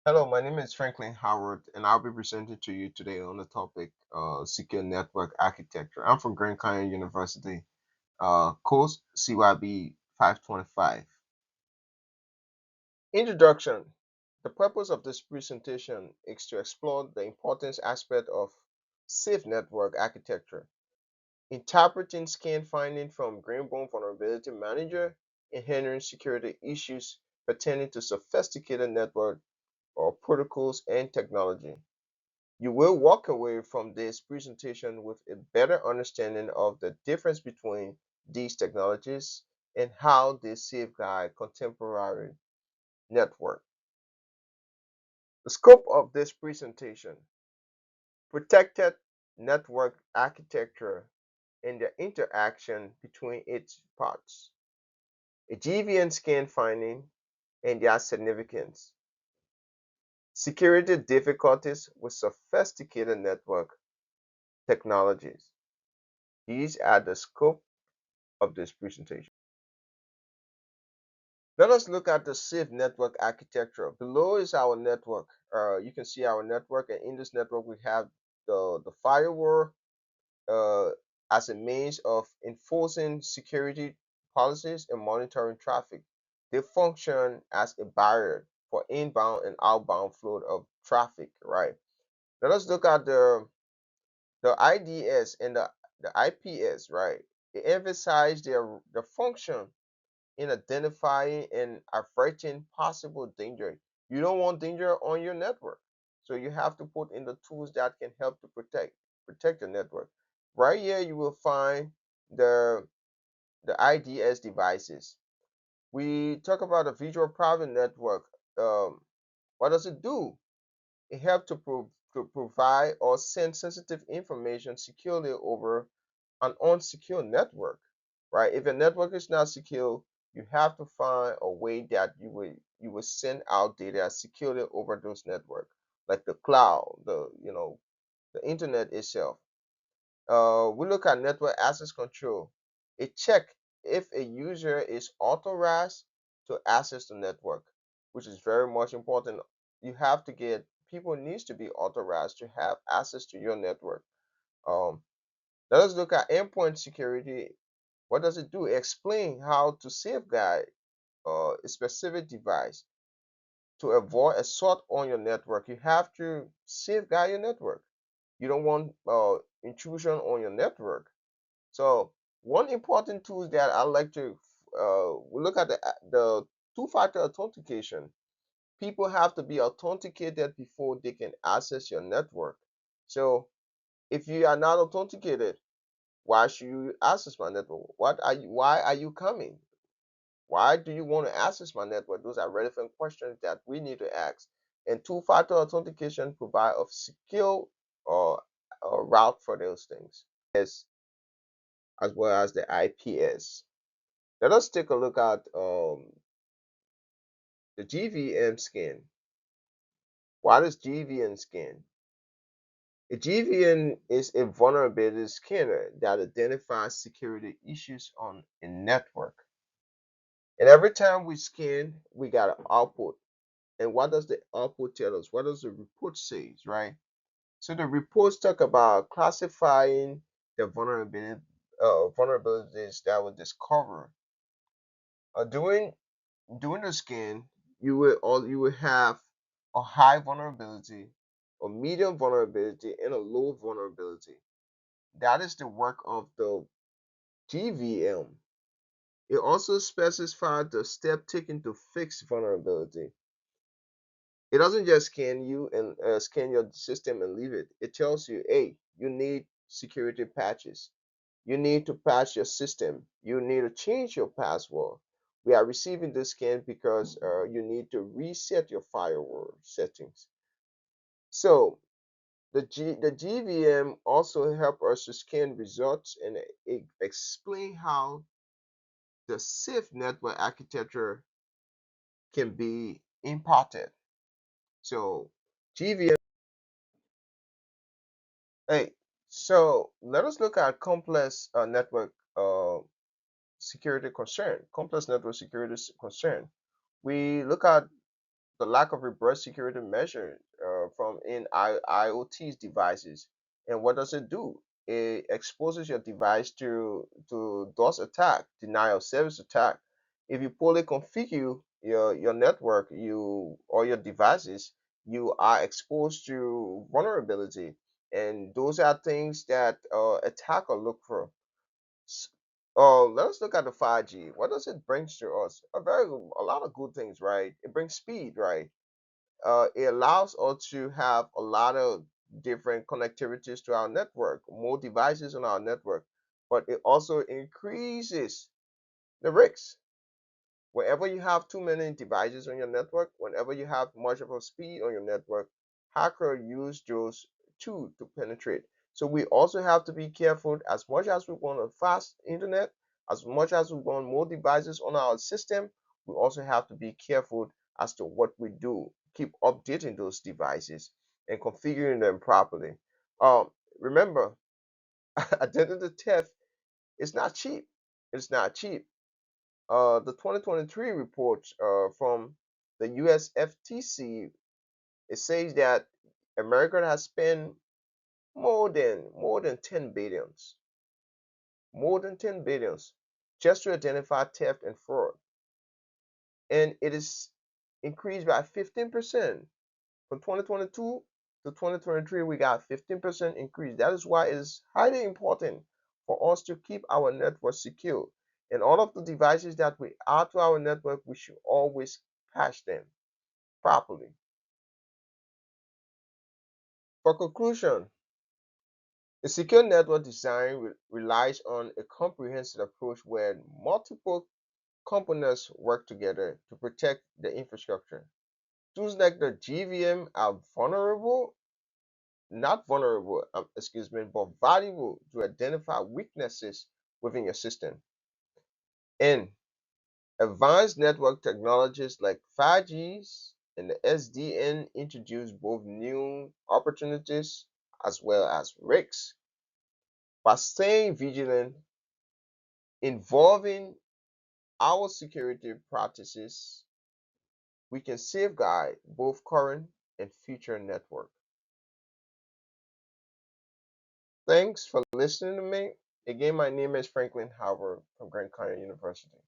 Hello, my name is Franklin Howard, and I'll be presenting to you today on the topic secure network architecture. I'm from Grand Canyon University, course CYB 525. Introduction. The purpose of this presentation is to explore the important aspect of safe network architecture, interpreting scan finding from Greenbaum Vulnerability Manager, and handling security issues pertaining to sophisticated network or protocols and technology. You will walk away from this presentation with a better understanding of the difference between these technologies and how they safeguard contemporary network. The scope of this presentation: protected network architecture and the interaction between its parts, a GVN scan finding and their significance, security difficulties with sophisticated network technologies. These are the scope of this presentation. Let us look at the safe network architecture. Below is our network. You can see our network, and in this network we have the firewall uh, as a means of enforcing security policies and monitoring traffic. They function as a barrier for inbound and outbound flow of traffic, right? Let us look at the IDS and the IPS, right? They emphasize their function in identifying and averting possible danger. You don't want danger on your network. So you have to put in the tools that can help to protect the network. Right here you will find the the IDS devices. We talk about a visual private network. What does it do? It helps to provide or send sensitive information securely over an unsecure network, right? If a network is not secure, you have to find a way that you will send out data securely over those networks, like the cloud, the internet itself. We look at network access control. It check if a user is authorized to access the network, which is very much important. You have to get people needs to be authorized to have access to your network. Um, Let us look at endpoint security. What does it do? Explain how to safeguard a specific device to avoid assault on your network. You have to safeguard your network. You don't want intrusion on your network. So one important tool that I like to we look at the two-factor authentication. People have to be authenticated before they can access your network. So if you are not authenticated, why should you access my network? Why are you coming? Why do you want to access my network? Those are relevant questions that we need to ask. And two-factor authentication provide a secure or route for those things, as well as the IPS. Let us take a look at the GVM scan. What is GVM scan? A GVM is a vulnerability scanner that identifies security issues on a network. And every time we scan, we got an output. And what does the output tell us? What does the report say, right? So the reports talk about classifying the vulnerabilities that were discovered. During the scan, you will have a high vulnerability, a medium vulnerability, and a low vulnerability. That is the work of the GVM. It also specifies the step taken to fix vulnerability. It doesn't just scan you and scan your system and leave it. It tells you, hey, you need security patches. You need to patch your system. You need to change your password. We are receiving this scan because you need to reset your firewall settings. So the GVM also help us to scan results and explain how the safe network architecture can be imparted. So GVM. Hey, so let us look at complex network security concern. Complex network security concern. We look at the lack of robust security measures from in IoT devices. And what does it do? It exposes your device to DOS attack, denial of service attack. If you poorly configure your network, you or your devices, you are exposed to vulnerability, and those are things that attacker look for. S- let us look at the 5G. What does it bring to us? A lot of good things, right? It brings speed, right? It allows us to have a lot of different connectivities to our network, more devices on our network, but it also increases the risks. Whenever you have too many devices on your network, whenever you have much of a speed on your network, hacker use those too to penetrate. So we also have to be careful. As much as we want a fast internet, as much as we want more devices on our system, we also have to be careful as to what we do. Keep updating those devices and configuring them properly. Um, Remember, identity theft is not cheap. It's not cheap. The 2023 report from the US FTC, it says that America has spent more than 10 billions, more than 10 billions just to identify theft and fraud, and it is increased by 15%. From 2022 to 2023, we got 15% increase. That is why it is highly important for us to keep our network secure. And all of the devices that we add to our network, we should always patch them properly. For conclusion, a secure network design relies on a comprehensive approach where multiple components work together to protect the infrastructure. Tools like the GVM are vulnerable not vulnerable, excuse me, but valuable to identify weaknesses within your system. And advanced network technologies like 5Gs and the SDN introduce both new opportunities as well as risks. By staying vigilant, involving our security practices, we can safeguard both current and future network. Thanks for listening to me. Again, my name is Franklin Howard from Grand Canyon University.